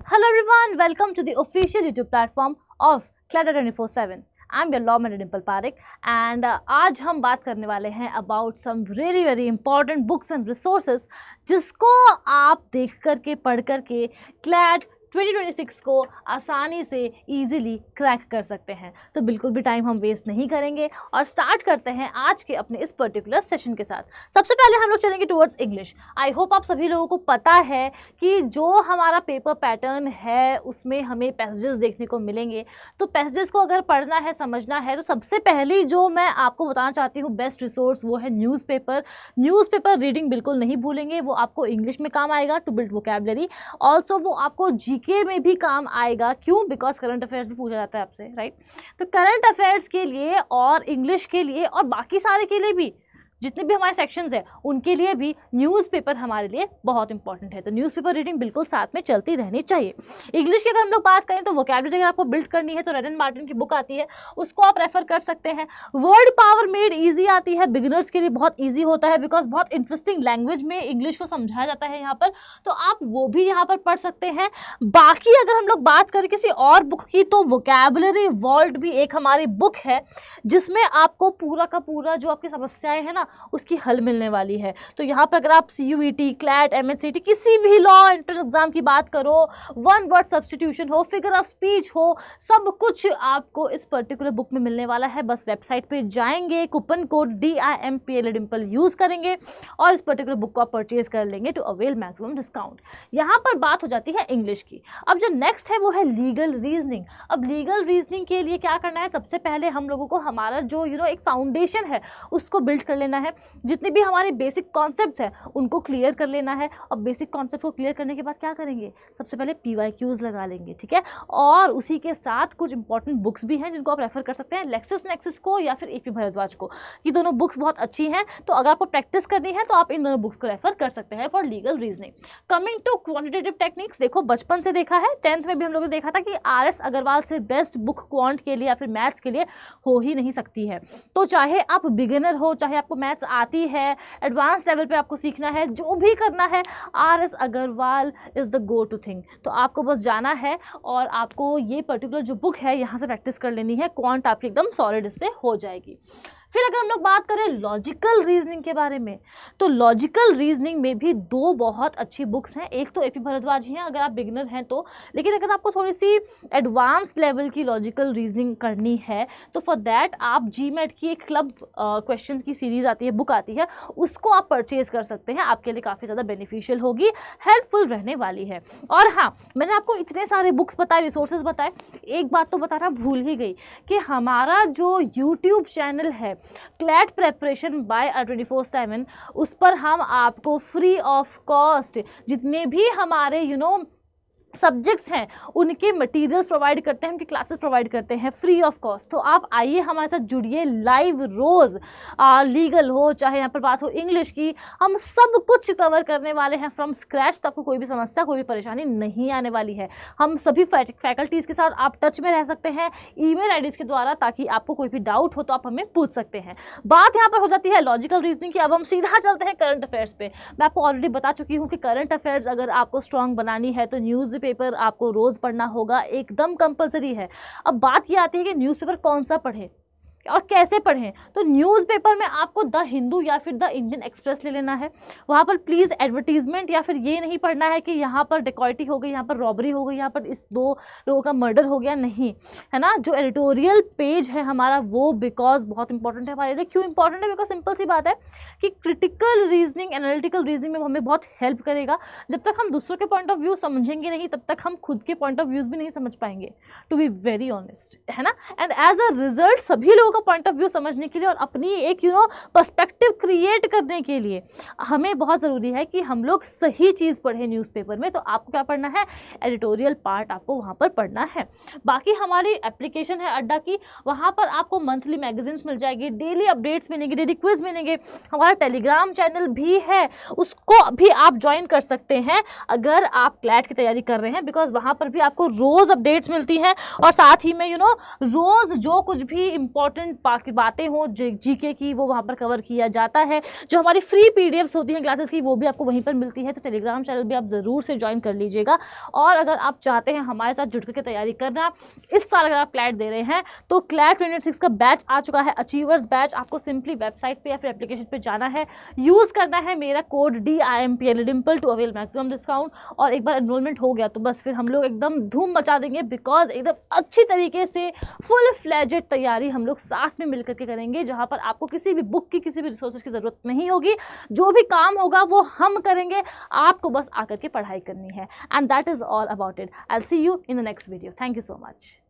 Hello everyone, welcome to the official YouTube platform of Cladda 24/7. I'm your law man Dimple Parekh and आज हम बात करने वाले हैं about some really very important books and resources जिसको आप देख करके पढ़ करके CLAT 2026 को आसानी से इजीली क्रैक कर सकते हैं। तो बिल्कुल भी टाइम हम वेस्ट नहीं करेंगे और स्टार्ट करते हैं आज के अपने इस पर्टिकुलर सेशन के साथ। सबसे पहले हम लोग चलेंगे टुवर्ड्स इंग्लिश। आई होप आप सभी लोगों को पता है कि जो हमारा पेपर पैटर्न है उसमें हमें पैसेजेस देखने को मिलेंगे। तो पैसेजेस को अगर पढ़ना है, समझना है, तो सबसे पहली जो मैं आपको बताना चाहती हूँ बेस्ट रिसोर्स वो है न्यूज़पेपर रीडिंग बिल्कुल नहीं भूलेंगे। वो आपको इंग्लिश में काम आएगा टू बिल्ड वोकैबुलरी, ऑल्सो वो आपको जीके में भी काम आएगा। क्यों? बिकॉज करंट अफेयर्स भी पूछा जाता है आपसे, राइट? तो करंट अफेयर्स के लिए और इंग्लिश के लिए और बाकी सारे के लिए भी, जितने भी हमारे सेक्शंस हैं उनके लिए भी न्यूज़पेपर हमारे लिए बहुत इंपॉर्टेंट है। तो न्यूज़पेपर रीडिंग बिल्कुल साथ में चलती रहनी चाहिए। इंग्लिश की अगर हम लोग बात करें तो वोकैबुलरी अगर आपको बिल्ड करनी है तो रेड एंड मार्टिन की बुक आती है, उसको आप रेफर कर सकते हैं। वर्ड पावर मेड ईजी आती है, बिगिनर्स के लिए बहुत ईजी होता है बिकॉज बहुत इंटरेस्टिंग लैंग्वेज में इंग्लिश को समझाया जाता है यहाँ पर, तो आप वो भी यहाँ पर पढ़ सकते हैं। बाकी अगर हम लोग बात करें किसी और बुक की तो वोकैबुलरी वॉल्ट भी एक हमारी बुक है जिसमें आपको पूरा का पूरा जो आपकी समस्याएं हैं ना उसकी हल मिलने वाली है। तो यहाँ पर अगर आप CUET, CLAT, MHCT किसी भी लॉ एंट्रेंस एग्जाम की बात करो, वन वर्ड सब्स्टिट्यूशन हो, फिगर ऑफ स्पीच हो, सब कुछ आपको इस पर्टिकुलर बुक में मिलने वाला है। बस वेबसाइट पे जाएंगे, coupon code DIMPL Dimple use करेंगे और इस पर्टिकुलर बुक को आप परचेज कर लेंगे टू अवेल मैक्सिमम डिस्काउंट। यहाँ पर बात हो जाती है इंग्लिश की। अब जो नेक्स्ट है वो है लीगल रीजनिंग। अब लीगल रीजनिंग के लिए क्या करना है? सबसे पहले हम लोगों को हमारा जो एक फाउंडेशन है उसको बिल्ड कर लेना है। जितने भी हमारे बेसिक कॉन्सेप्ट्स हैं उनको क्लियर कर लेना है। और बेसिक कॉन्सेप्ट को क्लियर करने के बाद क्या करेंगे? सबसे पहले PYQs लगा लेंगे, ठीक है? और उसी के साथ कुछ इंपॉर्टेंट बुक्स भी हैं जिनको आप रेफर कर सकते हैं, लेक्सिस नेक्सिस को या फिर AP भारद्वाज को। ये दोनों बुक्स बहुत अच्छी हैं, तो अगर आपको प्रैक्टिस करनी है तो आप इन दोनों बुक्स को रेफर कर सकते हैं for legal reasoning. Coming to quantitative techniques, देखो बचपन से देखा है, 10th में भी हम लोगों ने देखा था कि RS अग्रवाल से बेस्ट बुक क्वांट के लिए या फिर मैथ्स के लिए हो ही नहीं सकती है। तो चाहे आप बिगिनर हो, चाहे आपको मैथ्स आती है, एडवांस लेवल पे आपको सीखना है, जो भी करना है, RS Agarwal is the go to thing. तो आपको बस जाना है और आपको ये पर्टिकुलर जो बुक है यहाँ से प्रैक्टिस कर लेनी है। क्वांट आपकी एकदम सॉलिड इससे हो जाएगी। फिर अगर हम लोग बात करें लॉजिकल रीजनिंग के बारे में, तो लॉजिकल रीजनिंग में भी दो बहुत अच्छी बुक्स हैं। एक तो AP भारद्वाज ही हैं अगर आप बिगिनर हैं तो, लेकिन अगर आपको थोड़ी सी एडवांस्ड लेवल की लॉजिकल रीजनिंग करनी है तो फॉर दैट आप GMAT की एक क्लब क्वेश्चन की सीरीज़ आती है, बुक आती है, उसको आप परचेज कर सकते हैं। आपके लिए काफ़ी ज़्यादा बेनिफिशियल होगी, हेल्पफुल रहने वाली है। और हाँ, मैंने आपको इतने सारे बुक्स बताए, रिसोर्सेज बताए, एक बात तो बताना भूल ही गई कि हमारा जो YouTube चैनल है CLAT प्रेपरेशन बाय 24/7, उस पर हम आपको फ्री ऑफ कॉस्ट जितने भी हमारे सब्जेक्ट्स हैं उनके मटेरियल्स प्रोवाइड करते हैं, उनकी क्लासेस प्रोवाइड करते हैं फ्री ऑफ कॉस्ट। तो आप आइए हमारे साथ जुड़िए लाइव, रोज़ लीगल हो चाहे यहाँ पर बात हो इंग्लिश की, हम सब कुछ कवर करने वाले हैं फ्रॉम स्क्रैच। तो आपको कोई भी समस्या, कोई भी परेशानी नहीं आने वाली है। हम सभी फैकल्टीज़ के साथ आप टच में रह सकते हैं ईमेल आईडीज़ के द्वारा, ताकि आपको कोई भी डाउट हो तो आप हमें पूछ सकते हैं। बात यहाँ पर हो जाती है लॉजिकल रीजनिंग की। अब हम सीधा चलते हैं करंट अफेयर्स पे। मैं आपको ऑलरेडी बता चुकी हूँ कि करंट अफेयर्स अगर आपको स्ट्रॉन्ग बनानी है तो न्यूज़पेपर आपको रोज पढ़ना होगा, एकदम कंपलसरी है। अब बात ये आती है कि न्यूज़पेपर कौन सा पढ़ें और कैसे पढ़ें। तो न्यूज़पेपर में आपको द हिंदू या फिर द इंडियन एक्सप्रेस ले लेना है। वहाँ पर प्लीज़ एडवर्टीजमेंट या फिर ये नहीं पढ़ना है कि यहाँ पर डिकॉइटी हो गई, यहाँ पर रॉबरी हो गई, यहाँ पर इस 2 लोगों का मर्डर हो गया, नहीं है ना। जो एडिटोरियल पेज है हमारा वो बिकॉज बहुत इंपॉर्टेंट है हमारे लिए। क्यों इंपॉर्टेंट है? बिकॉज सिंपल सी बात है कि क्रिटिकल रीजनिंग, एनालिटिकल रीजनिंग में हमें बहुत हेल्प करेगा। जब तक हम दूसरों के पॉइंट ऑफ व्यू समझेंगे नहीं तब तक हम खुद के पॉइंट ऑफ व्यूज़ भी नहीं समझ पाएंगे, टू बी वेरी ऑनेस्ट, है ना। एंड एज अ रिजल्ट सभी लोगों का पॉइंट ऑफ व्यू समझने के लिए और अपनी एक पर्सपेक्टिव क्रिएट करने के लिए हमें बहुत ज़रूरी है कि हम लोग सही चीज़ पढ़ें न्यूज़पेपर में। तो आपको क्या पढ़ना है? एडिटोरियल पार्ट आपको वहाँ पर पढ़ना है। बाकी हमारी एप्लीकेशन है अड्डा की, वहाँ पर आपको मंथली मैगजीन्स मिल जाएगी, डेली अपडेट्स मिलेंगे, डेली क्विज मिलेंगे। हमारा टेलीग्राम चैनल भी है, उसको भी आप ज्वाइन कर सकते हैं अगर आप CLAT की तैयारी कर रहे हैं, बिकॉज वहाँ पर भी आपको रोज़ अपडेट्स मिलती हैं और साथ ही में रोज़ जो कुछ भी इंपॉर्टेंट इंपॉर्टेंट बातें हो जीके की वो वहाँ पर कवर किया जाता है। जो हमारी फ्री पीडीएफ्स होती हैं क्लासेस की वो भी आपको वहीं पर मिलती है, तो टेलीग्राम चैनल भी आप ज़रूर से ज्वाइन कर लीजिएगा। और अगर आप चाहते हैं हमारे साथ जुड़ करके तैयारी करना, इस साल अगर आप क्लैट दे रहे हैं तो क्लैट 2026 का बैच आ चुका है, अचीवर्स बैच। आपको सिंपली वेबसाइट पे या फिर एप्लीकेशन पे जाना है, यूज़ करना है मेरा code DIMPL to avail maximum discount, और एक बार एनरोलमेंट हो गया तो बस फिर हम लोग एकदम धूम मचा देंगे, बिकॉज एकदम अच्छी तरीके से फुल फ्लेजेड तैयारी हम लोग साथ में मिलकर के करेंगे, जहाँ पर आपको किसी भी बुक की किसी भी रिसोर्सेज की ज़रूरत नहीं होगी। जो भी काम होगा वो हम करेंगे, आपको बस आकर के पढ़ाई करनी है। And that is all about it. I will see you in the next video. Thank you so much.